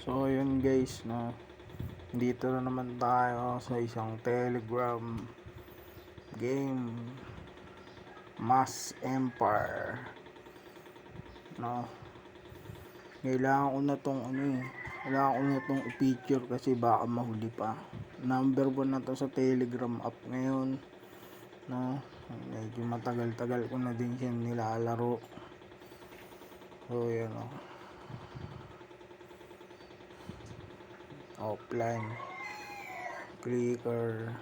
So yun guys, na dito na naman tayo sa isang Telegram game, Mass Empire. No, kailangan ko na tong kailangan ko na tong i-feature kasi baka mahuli pa. Number 1 na to sa Telegram app ngayon. No, medyo matagal-tagal ko na din siya nilalaro. So yan offline clicker,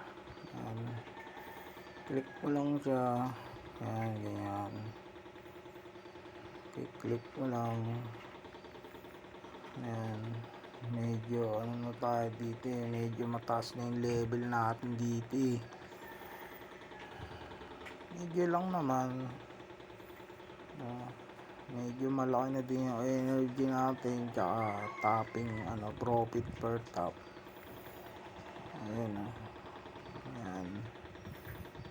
click mo lang siya, yan, ganyan, click mo lang, yan, medyo na tayo dito medyo mataas na yung level natin dito medyo lang naman, medyo malaki na din yung energy natin, tsaka tapping, profit per tap, ayun yan,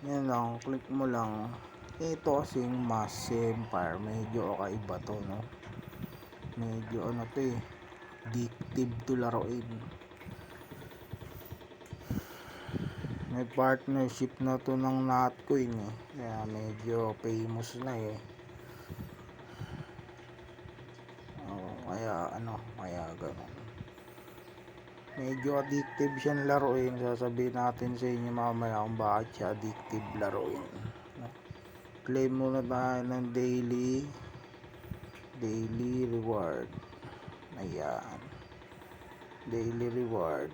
yan lang, click mo lang. Ito kasing Mass Empire, medyo kakaiba to, no, medyo to addictive to laruin. May partnership na to ng Notcoin kaya medyo famous na kaya gano'n, medyo addictive siyang laruin. Sasabihin natin sa inyo mamaya kung bakit siya addictive laruin. Claim muna tayo ng daily reward. Ayan, daily reward,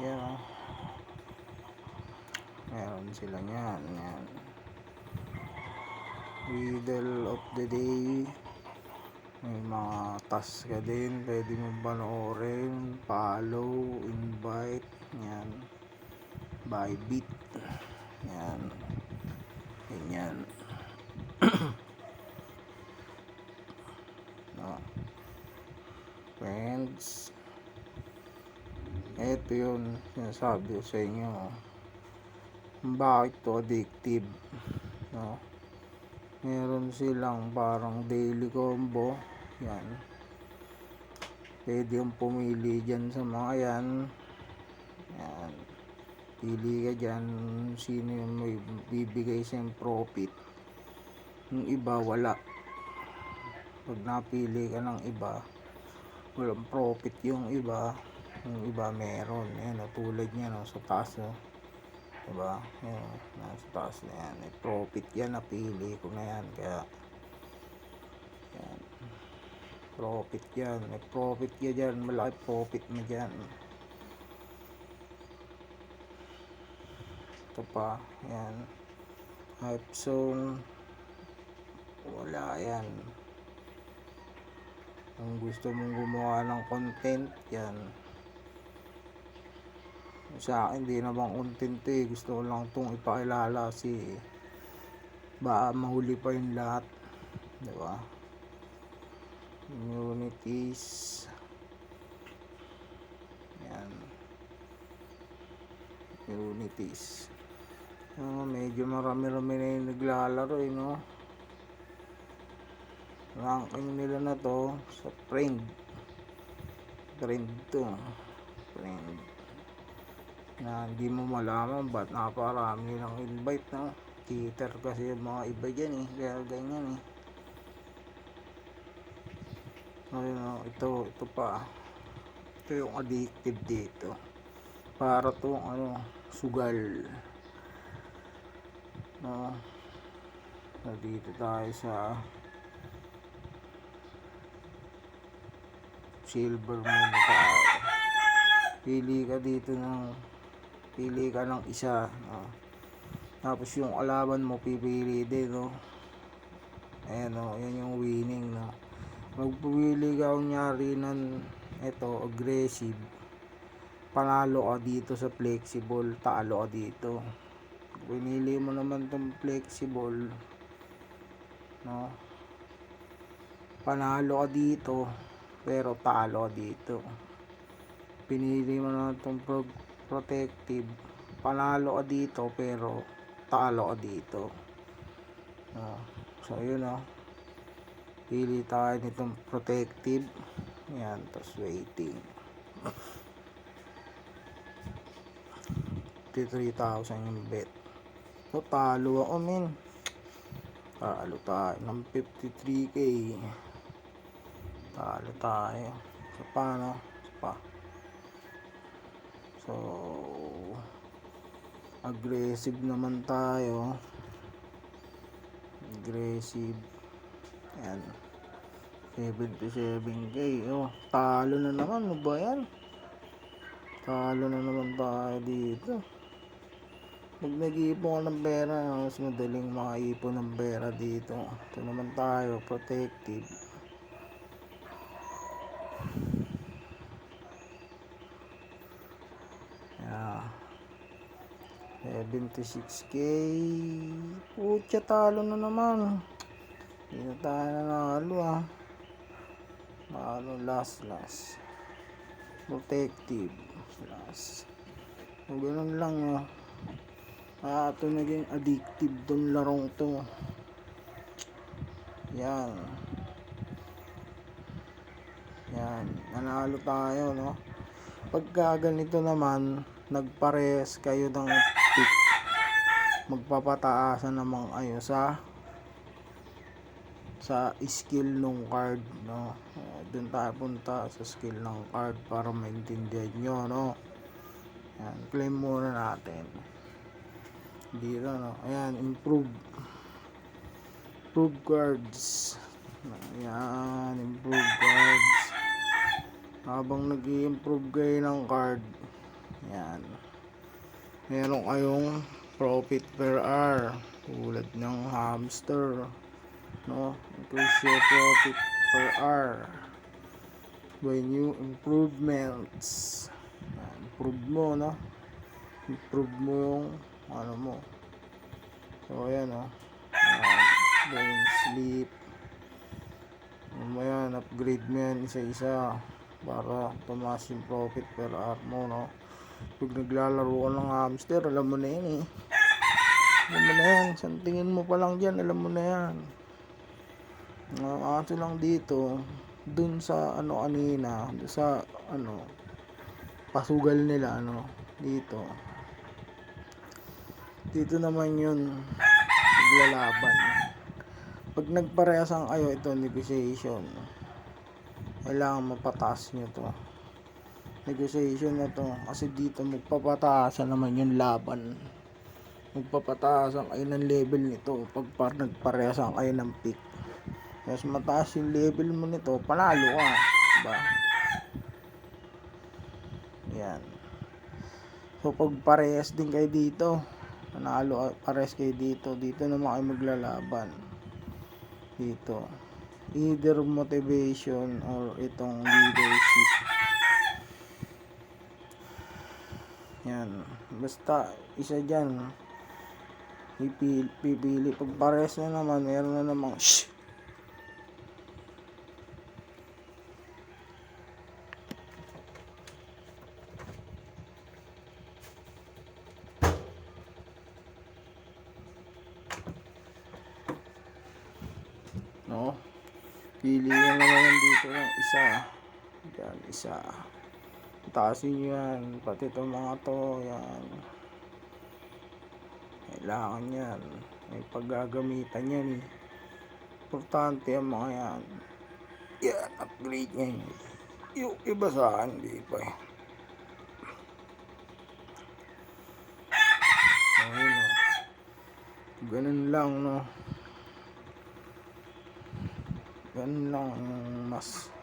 yan, meron sila yan, riddle of the day, may mga task ka din, pwede mo panoorin, follow, invite, yan, Bybit, yan, ganyan. Friends, eto yun sinasabi ko sa inyo bakit to addictive, meron silang parang daily combo, yan, pwede yung pumili dyan sa mga yan, pili ka dyan sino yung may bibigay sa profit. Yung iba wala, pag napili ka ng iba walang profit, yung iba meron. Ayan, tulad niya sa taas, diba, yan, sa taas na yan, may profit yan, napili ko na yan, kaya yan, profit yan, may profit ka dyan, malaki profit mo dyan. Ito pa, yan, hype zone, wala yan. Kung gusto mong gumawa ng content, yan, sa akin di naman content gusto ko lang itong ipakilala kasi baka mahuli pa yung lahat, diba. Communities, yan, medyo marami-rami na yung naglalaro ranking nila na to sa friend na hindi mo malaman ba't naparami ng invite, cheater kasi yung mga iba dyan kaya ganyan ayun ito pa, ito yung addictive dito, para to sugal, dito tayo sa silver muna tayo, pili ka ng isa, tapos yung alaban mo pipili din, ayan yan yung winning, magpili ka kunyari ng aggressive, panalo ka dito sa flexible, talo ka dito. Pinili mo naman tong flexible, panalo ka dito pero talo ka dito. Pinili mo naman tong protective, panalo ka dito pero talo ka dito. So yun Pili tayo nitong protective. Yan, tapos waiting. 53,000 yung bet. So, talo ako, men. Talo tayo ng 53k. Talo tayo. So, paano? So, aggressive naman tayo. Aggressive. Yan. 77k. Oh, talo na naman. Ano ba yan? Talo na naman tayo dito. Pag nag-iipon ka ng pera, mas madaling makaipon ng pera dito. Ito naman tayo, protective. Yeah. 76k. Putya, talo na naman. Hindi na tayo nanalo last. Protective. Last. So, ganun lang ito naging addictive tong larong to. Yan, nanalo tayo, no? Pagka ganito naman, nagpares kayo ng pick, magpapataasan naman kayo sa skill ng card, no? Doon tayo punta sa skill ng card para maintindihan nyo, no? Yan, claim muna natin dito, no? Ayan, improve cards. Ayan, improve cards. Habang nag-i-improve kayo ng card, yan, meron kayong profit per hour tulad ng hamster, no? Increase your profit per hour by new improvements. Improve mo, no? Improve mo yung mo. So ayan, brain sleep. Ayan, upgrade mo yan isa-isa para tumaas yung profit per hour mo, no? Pag naglalaro ka ng hamster, alam mo na yan alam mo na yan, sa tingin mo pa lang dyan, alam mo na yan. Kaso lang dito, dun sa kanina, dun sa pasugal nila, dito naman yun naglalaban. Pag nagparehasan kayo, ito negotiation, kailangan mapataas nyo to negotiation na to, kasi dito magpapataasan naman yung laban, magpapataasan kayo ng level nito pag nagparehasan kayo ng pick. Mas mataas yung level mo nito, panalo ka, diba? Yan. So pag parehas din kayo dito, panalo, parehas kayo dito naman kayo maglalaban dito, either motivation or itong leadership. Yan, basta isa dyan pipili. Pag pares na naman, meron na namang no, pili na naman dito ng isa. Yan, isa, taasin nyo yan, pati itong mga to, yan, kailangan yan, may paggagamitan yan importante ang mga yan. Yan, upgrade nyo yung iba sa akin, di pa ayun, ganun lang, no? Ganun lang, mas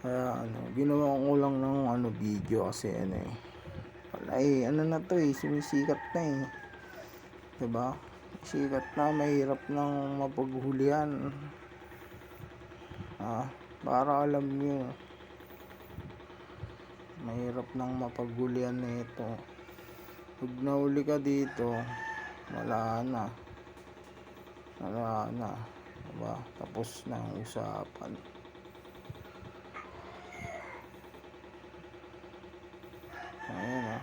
kaya ginawa ko lang ng video kasi na to sumisikat na diba? Sikat na, mahirap nang mapaghulihan, para alam nyo, mahirap nang mapaghulihan nito. Pag nahuli ka dito, wala na, diba? Tapos na ang usapan. Ayan,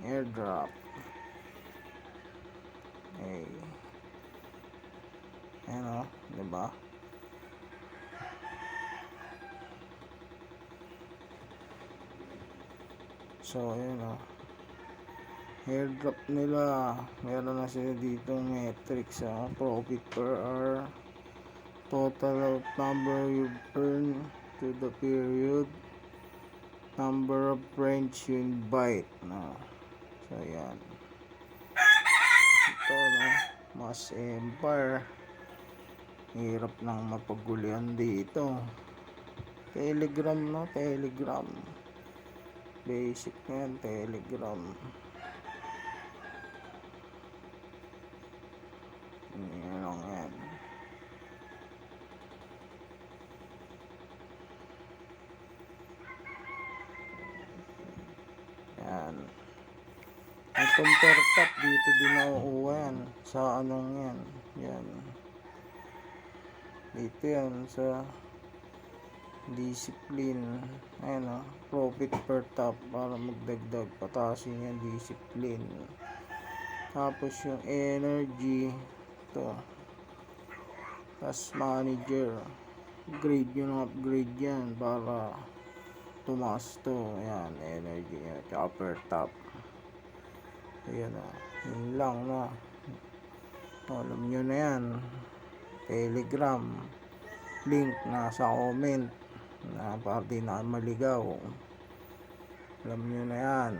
airdrop. Ayan o, diba? So, ayan o. Airdrop nila. Meron na sila dito metrics profit per hour, total of number you earn to the period, number of friends you invite. No. So, ayan. Ito, no? Mas Empire. Hirap nang mapagulian dito. Telegram, no? Telegram. Basic na yan, Telegram. Yan lang yan. Yan. Itong pertap dito din nakukuha yan. Sa anong yan. Yan. Dito yan sa discipline. Ayan o. Profit per tap para magdagdag. Patasin yan discipline. Tapos yung energy. Ito. Task manager. Upgrade yung upgrade yan para tumaas to. Ayan. Energy yan. Tsaka per tap. Ayan o. Yun lang na. Alam nyo na yan. Telegram. Link nasa comment. Na para di na maligaw. Alam nyo na yan.